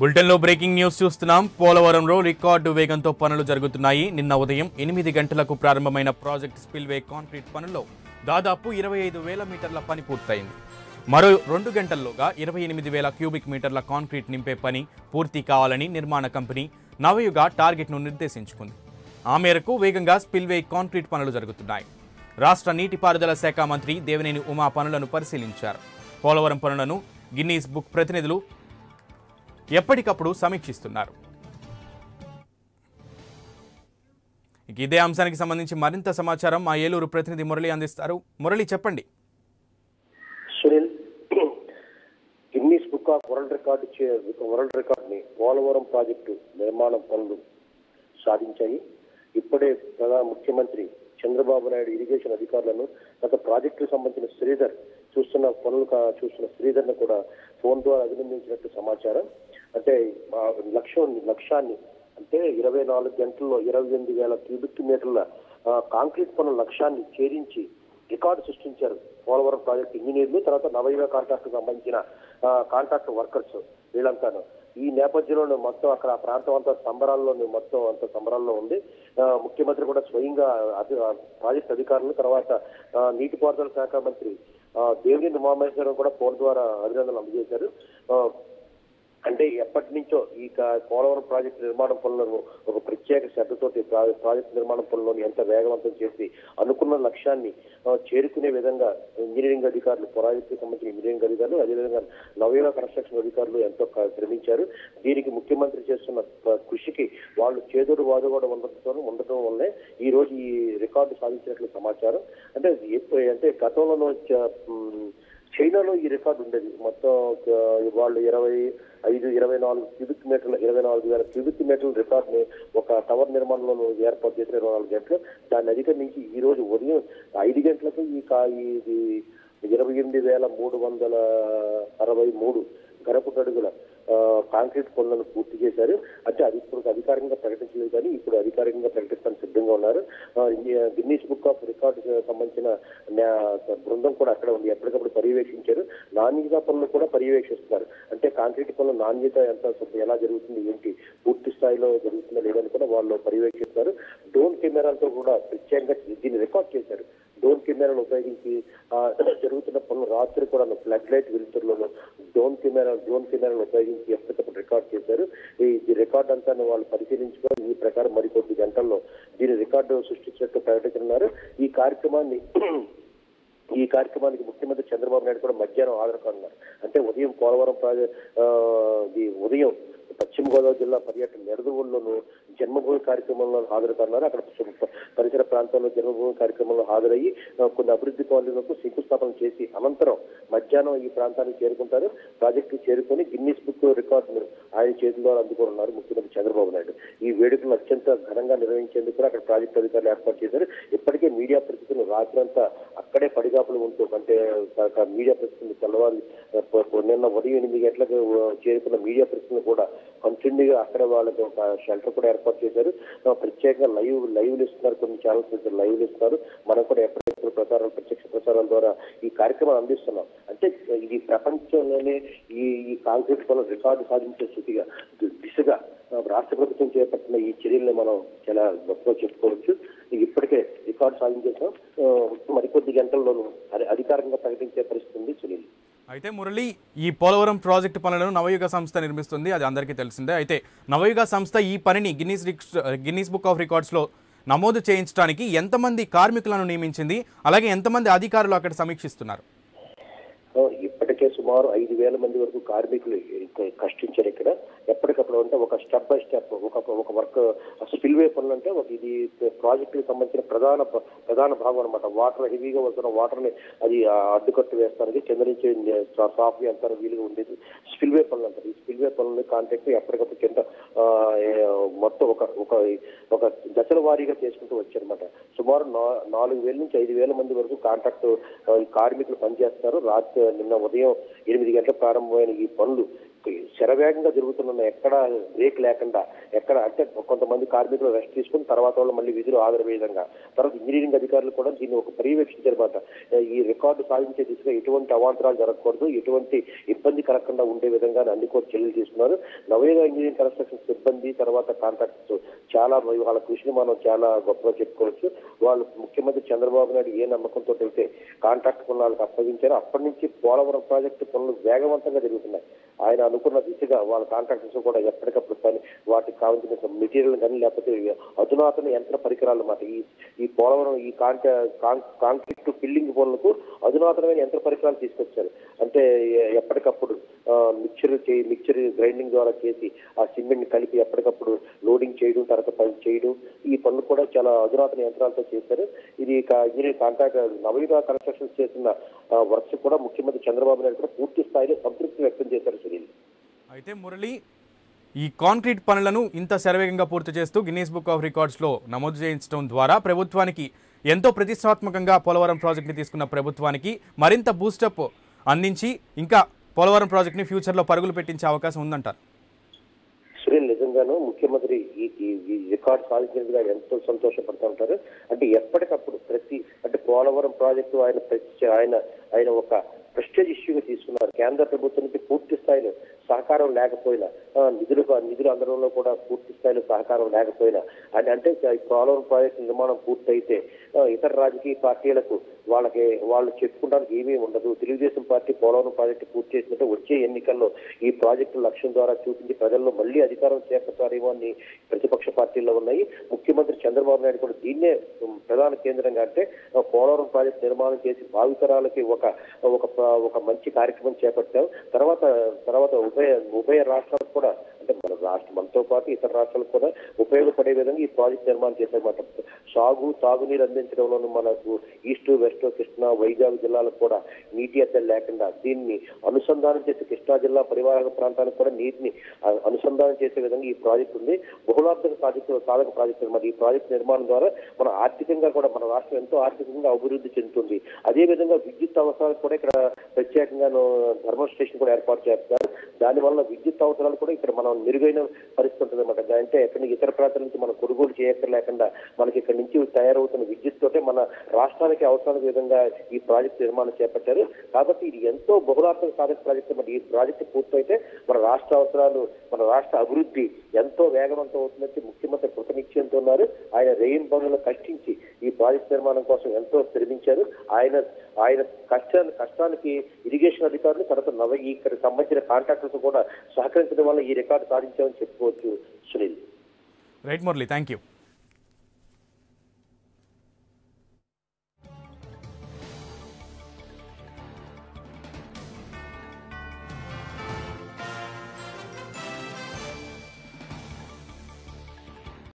బులెటిన్లో breaking news చూస్తున్నాం. పోలవరంలో రికార్డు వేగంతో పనులు జరుగుతున్నాయి. నిన్న ఉదయం 8 గంటలకు ప్రారంభమైన ప్రాజెక్ట్ స్పిల్వే కాంక్రీట్ పనుల్లో దాదాపు 25,000 మీటర్ల పని పూర్తయింది. మరో 2 గంటల్లోగా 28,000 క్యూబిక్ మీటర్ల కాంక్రీట్ నింపే పని పూర్తి కావాలని నిర్మాణ కంపెనీ నవయుగ టార్గెట్ను నిర్దేశించుకుంది. ఆ మేరకు వేగంగా స్పిల్వే కాంక్రీట్ పనులు జరుగుతున్నాయి. రాష్ట్ర నీటిపారుదల శాఖ మంత్రి దేవినేని ఉమా పనులను పరిశీలించారు. పోలవరం పనులను గిన్నీస్ బుక్ ప్రతినిధులు ఎప్పటికప్పుడు సమీక్షిస్తున్నారు. ఇదే అంశానికి సంబంధించి మరింత సమాచారం మా ఏలూరు ప్రతినిధి మురళి అందిస్తారు. మురళి, చెప్పండి. Sunil, Guinness book of world రికార్డుని పోలవరం ప్రాజెక్టు నిర్మాణం పనులు సాధించాయి. ఇప్పుడే ముఖ్యమంత్రి చంద్రబాబు నాయుడు ఇరిగేషన్ అధికారులను గత ప్రాజెక్టుకు సంబంధించిన శ్రీధర్ చూస్తున్న శ్రీధర్ను కూడా ఫోన్ ద్వారా అభినందించినట్టు సమాచారం. అంటే లక్ష్యాన్ని అంటే 24 గంటల్లో 28,000 క్యూబిక్ మీటర్ల కాంక్రీట్ పనుల లక్ష్యాన్ని ఛేదించి రికార్డు సృష్టించారు పోలవరం ప్రాజెక్టు ఇంజనీర్లు, తర్వాత నవయుగ కాంట్రాక్ట్ సంబంధించిన కాంట్రాక్ట్ వర్కర్స్ వీళ్ళంతాను. ఈ నేపథ్యంలో మొత్తం అక్కడ ఆ ప్రాంతం అంతా సంబరాల్లో ఉంది. ముఖ్యమంత్రి కూడా స్వయంగా ప్రాజెక్టు అధికారులు, తర్వాత నీటిపారుదల శాఖ మంత్రి దేవినేని ఉమామహేశ్వరరావు కూడా ఫోన్ ద్వారా అభినందనలు అందజేశారు. అంటే ఎప్పటి నుంచో ఈ పోలవరం ప్రాజెక్టు నిర్మాణం పనులను ఒక ప్రత్యేక శ్రద్ధతోటి ప్రాజెక్టు నిర్మాణం పనులను ఎంత వేగవంతం చేసి అనుకున్న లక్ష్యాన్ని చేరుకునే విధంగా ఇంజనీరింగ్ అధికారులు, ప్రాజెక్టుకు సంబంధించిన ఇంజనీరింగ్ అధికారులు, అదేవిధంగా నవయుగ కన్స్ట్రక్షన్ అధికారులు ఎంతో శ్రమించారు. దీనికి ముఖ్యమంత్రి చేస్తున్న కృషికి వాళ్ళు చేదోడు వాదుగోడ ఉండటం వల్లే ఈ రోజు ఈ రికార్డు సాధించినట్లు సమాచారం. అంటే గతంలో చైనాలో ఈ రికార్డు ఉండేది. మొత్తం వాళ్ళు 24,000 క్యూబిక్ మీటర్ల రికార్డుని ఒక టవర్ నిర్మాణంలో ఏర్పాటు చేసిన 24 గంటలు. దాన్ని అధిగమించి ఈ రోజు ఉదయం 5 గంటలకు ఈ 28,363 ఘనపు అడుగుల కాంక్రీట్ పనులను పూర్తి చేశారు. అంటే అది ఇప్పుడు అధికారికంగా ప్రకటించలేదు, కానీ ఇప్పుడు అధికారికంగా ప్రకటిస్తానికి సిద్ధంగా ఉన్నారు. గిన్నీస్ బుక్ ఆఫ్ రికార్డు సంబంధించిన బృందం కూడా అక్కడ ఉంది, ఎప్పటికప్పుడు పర్యవేక్షించారు. నాణ్యత పనులు కూడా పర్యవేక్షిస్తున్నారు. అంటే కాంక్రీట్ పనుల నాణ్యత ఎలా జరుగుతుంది, ఏంటి పూర్తి స్థాయిలో జరుగుతుందా లేదని కూడా వాళ్ళు పర్యవేక్షిస్తారు. డ్రోన్ కెమెరాలతో కూడా ప్రత్యేకంగా దీన్ని రికార్డ్ చేశారు. డ్రోన్ కెమెరాలు ఉపయోగించి జరుగుతున్న పనులు రాత్రి కూడా ఫ్లడ్ లైట్ వెలుతురులో డ్రోన్ కెమెరాలు ఉపయోగించి ఎప్పటికప్పుడు రికార్డ్ చేశారు. ఈ రికార్డు అంతా వాళ్ళు పరిశీలించుకొని ఈ ప్రకారం మరికొద్ది గంటల్లో దీని రికార్డు సృష్టించినట్టు ప్రకటిస్తున్నారు. ఈ కార్యక్రమానికి ముఖ్యమంత్రి చంద్రబాబు నాయుడు కూడా మధ్యాహ్నం హాజరు కానున్నారు. అంటే ఉదయం పోలవరం ఉదయం పశ్చిమ గోదావరి జిల్లా పర్యటన నెడదవోలులోను జన్మభూమి కార్యక్రమంలో హాజరు కానున్నారు. అక్కడ పరిసర ప్రాంతాల్లో జన్మభూమి కార్యక్రమంలో హాజరయ్యి కొన్ని అభివృద్ధి పనులకు శంకుస్థాపన చేసి అనంతరం మధ్యాహ్నం ఈ ప్రాంతానికి చేరుకుంటారు. ప్రాజెక్టు చేరుకొని గిన్నీస్ బుక్ రికార్డును ఆయన చేతుల ద్వారా అందుకోనున్నారు ముఖ్యమంత్రి చంద్రబాబు నాయుడు. ఈ వేడుకలు అత్యంత ఘనంగా నిర్వహించేందుకు కూడా అక్కడ ప్రాజెక్టు అధికారులు ఏర్పాటు చేశారు. ఇప్పటికే మీడియా ప్రతినిధులు రాత్రంతా అక్కడే పడిగాపులు ఉంటూ, అంటే మీడియా ప్రతినిధులు తెల్లవారు నిన్న ఉదయం 8 గంటలకు చేరుకున్న మీడియా ప్రతినిధులు కూడా కంటిన్యూగా అక్కడ వాళ్ళకి ఒక షెల్టర్ కూడా ఏర్పాటు చేశారు. ప్రత్యేకంగా లైవ్లు ఇస్తున్నారు, కొన్ని ఛానల్స్ లైవ్లు ఇస్తున్నారు. మనం కూడా ఎప్పటికప్పుడు ప్రత్యక్ష ప్రసారాల ద్వారా ఈ కార్యక్రమాలు అందిస్తున్నాం. అంటే ఇది ప్రపంచంలోనే ఈ కాంక్రీట్ పనుల రికార్డు సాధించే దిశగా రాష్ట్ర ప్రభుత్వం చేపట్టిన ఈ చర్యలను మనం చాలా గొప్పగా చెప్పుకోవచ్చు. ఇప్పటికే రికార్డు సాధించేసాం. మరికొద్ది గంటల్లోనూ అధికారికంగా ప్రకటించే పరిస్థితి ఉంది. సునీల్, అయితే మురళి, ఈ పోలవరం ప్రాజెక్టు పనులను నవయుగ సంస్థ నిర్మిస్తుంది, అది అందరికీ తెలిసిందే. అయితే నవయుగ సంస్థ ఈ పనిని గిన్నీస్ బుక్ ఆఫ్ రికార్డ్స్లో నమోదు చేయించడానికి ఎంతమంది కార్మికులను నియమించింది, అలాగే ఎంతమంది అధికారులు అక్కడ సమీక్షిస్తున్నారు? ఇప్పటికే సుమారు 5,000 మంది వరకు కార్మికులు కష్టించారు ఇక్కడ. ఎప్పటికప్పుడు అంటే ఒక స్టెప్ బై స్టెప్ ఒక వర్క్ స్పిల్వే పనులు అంటే ఇది ప్రాజెక్టుకి సంబంధించిన ప్రధాన భాగం అనమాట. వాటర్ హెవీగా వస్తున్న వాటర్ ని అది అడ్డుకట్టు వేస్తానికి కింద నుంచి సాఫ్ట్ అంతా వీలుగా ఉండేది స్పిల్వే పనులు అంటారు. ఈ స్పిల్వే పనులని కాంట్రాక్ట్ ఎప్పటికప్పుడు కింద మొత్తం ఒక దశల వారీగా చేసుకుంటూ వచ్చారనమాట. సుమారు 4,000 నుంచి 5,000 మంది వరకు కాంట్రాక్ట్ కార్మికులు పనిచేస్తున్నారు. నిన్న ఉదయం 8 గంటలకు ప్రారంభమైన ఈ పనులు శరవేగంగా జరుగుతున్న ఎక్కడ బ్రేక్ లేకుండా ఎక్కడ అంటే కొంతమంది కార్మికులు రెస్ట్ తీసుకుని తర్వాత వాళ్ళు మళ్ళీ విధులు ఆదరవే విధంగా తర్వాత ఇంజనీరింగ్ అధికారులు కూడా దీన్ని ఒక పర్యవేక్షించారన్నమాట. ఈ రికార్డు సాధించే దిశగా ఎటువంటి అవాంతరాలు జరగకూడదు, ఎటువంటి ఇబ్బంది కలగకుండా ఉండే విధంగా అన్ని కూడా చర్యలు తీసుకున్నారు. నవోదయ ఇంజనీరింగ్ కన్స్ట్రక్షన్ సిబ్బంది తర్వాత కాంట్రాక్టర్స్ చాలా వాళ్ళ కృషిని మనం చాలా గొప్పగా చెప్పుకోవచ్చు. వాళ్ళు ముఖ్యమంత్రి చంద్రబాబు నాయుడు ఏ నమ్మకంతో అయితే కాంట్రాక్ట్ పనులకు అప్పగించారో అప్పటి నుంచి పోలవరం ప్రాజెక్టు పనులు వేగవంతంగా జరుగుతున్నాయి. ఆయన అనుకున్న దిశగా వాళ్ళ కాంట్రాక్టర్స్ కూడా ఎప్పటికప్పుడు పని వాటికి కావాల్సిన మెటీరియల్ కానీ లేకపోతే అధునాతన యంత్ర పరికరాలు అన్నమాట. ఈ పోలవరం ఈ కాంక్రీట్ ఫిల్లింగ్ పనులకు అధునాతనమైన యంత్ర పరికరాలు తీసుకొచ్చారు. అంటే ఎప్పటికప్పుడు మిక్చర్ గ్రైండింగ్ ద్వారా చేసి ఆ సిమెంట్ ని కలిపి ఎప్పటికప్పుడు లోడింగ్ చేయడం తర్వాత పని చేయడం ఈ పనులు కూడా చాలా అధునాతన యంత్రాలతో చేశారు. ఇది ఇంజనీరింగ్ కాంట్రాక్ట్ నవయుగ కన్స్ట్రక్షన్స్ చేసిన వర్క్స్ కూడా ముఖ్యమంత్రి చంద్రబాబు నాయుడు కూడా పూర్తి స్థాయిలో సంతృప్తి వ్యక్తం చేశారు. సునీల్, అయితే మురళి, ఈ కాంక్రీట్ పనులను ఇంత శరవేగంగా పూర్తి చేస్తూ గిన్నీస్ బుక్ ఆఫ్ రికార్డ్స్లో నమోదు చేయించడం ద్వారా ప్రభుత్వానికి ఎంతో ప్రతిష్టాత్మకంగా పోలవరం ప్రాజెక్ట్ని తీసుకున్న ప్రభుత్వానికి మరింత బూస్టప్ అందించి ఇంకా పోలవరం ప్రాజెక్ట్ని ఫ్యూచర్లో పరుగులు పెట్టించే అవకాశం ఉందంటారు. సునీల్, నిజంగాను ముఖ్యమంత్రి ఈ రికార్డు సాధించినట్టుగా ఎంతో సంతోషపడుతూ ఉంటారు. అంటే ఎప్పటికప్పుడు అంటే పోలవరం ప్రాజెక్టు ఆయన ఒక ప్రెస్టేజ్ ఇష్యూగా తీసుకున్నారు. కేంద్ర ప్రభుత్వం నుంచి పూర్తి స్థాయిలో సహకారం లేకపోయినా నిధులు అందడంలో కూడా పూర్తి స్థాయిలో సహకారం లేకపోయినా అంటే పోలవరం ప్రాజెక్టు నిర్మాణం పూర్తయితే ఇతర రాజకీయ పార్టీలకు వాళ్ళు చెప్పుకోవడానికి ఏమీ ఉండదు. తెలుగుదేశం పార్టీ పోలవరం ప్రాజెక్టు పూర్తి చేసినట్టు వచ్చే ఎన్నికల్లో ఈ ప్రాజెక్టు లక్ష్యం ద్వారా చూపించి ప్రజల్లో మళ్ళీ అధికారం చేపడతారేమో అని ప్రతిపక్ష పార్టీల్లో ఉన్నాయి. ముఖ్యమంత్రి చంద్రబాబు నాయుడు కూడా దీన్నే ప్రధాన కేంద్రంగా అంటే పోలవరం ప్రాజెక్టు నిర్మాణం చేసి భావితరాలకి ఒక మంచి కార్యక్రమం చేపట్టాం. తర్వాత ఉభయ రాష్ట్రాలకు కూడా అంటే మనతో పాటు ఇతర రాష్ట్రాలకు కూడా ఉపయోగపడే విధంగా ఈ ప్రాజెక్ట్ నిర్మాణం చేశారన్నమాట. తాగునీరు అందించడంలోనూ మనకు ఈస్ట్ వెస్ట్ కృష్ణా వైజాగ్ జిల్లాలకు కూడా నీటి ఎద్దడి లేకుండా దీన్ని అనుసంధానం చేసే కృష్ణా జిల్లా పరివాహక ప్రాంతానికి కూడా నీటిని అనుసంధానం చేసే విధంగా ఈ ప్రాజెక్టు ఉంది. బహుళార్థక సాధక ప్రాజెక్టు అన్నమాట. ఈ ప్రాజెక్టు నిర్మాణం ద్వారా మన ఆర్థికంగా కూడా మన రాష్ట్రం ఎంతో ఆర్థికంగా అభివృద్ధి చెందుతుంది. అదేవిధంగా విద్యుత్ అవసరాలకు కూడా ఇక్కడ ప్రత్యేకంగా థర్మల్ స్టేషన్ కూడా ఏర్పాటు చేస్తున్నారు. దానివల్ల విద్యుత్ అవసరాలు కూడా ఇక్కడ మనం మెరుగైన పరిస్థితి ఉంటుంది అన్నమాట. అంటే ఎక్కడ ఇతర ప్రాంతాల నుంచి మనం కొనుగోలు చేయక్కర్లేకుండా మనకి ఇక్కడ నుంచి తయారవుతున్న విద్యుత్ తోటే మన రాష్ట్రానికి అవసరాల విధంగా ఈ ప్రాజెక్టు నిర్మాణం చేపట్టారు. కాబట్టి ఇది ఎంతో బహుళార్థక సాధక ప్రాజెక్టు. మరి ఈ ప్రాజెక్టు పూర్తయితే మన రాష్ట్ర అవసరాలు మన రాష్ట్ర అభివృద్ధి ఎంతో వేగవంతం అవుతుందని ముఖ్యమంత్రి కృతనిశ్చయంతో ఉన్నారు. ఆయన రేయింబగలు కష్టించి ఈ ప్రాజెక్టు నిర్మాణం కోసం ఎంతో శ్రమించారు. ఆయన కష్టానికి ఇరిగేషన్ అధికారులు తర్వాత ఇక్కడ సంబంధించిన కాంట్రాక్టర్స్ కూడా సహకరించడం వల్ల ఈ రికార్డు సాధించామని చెప్పుకోవచ్చు. Sunil, right Murali, thank you.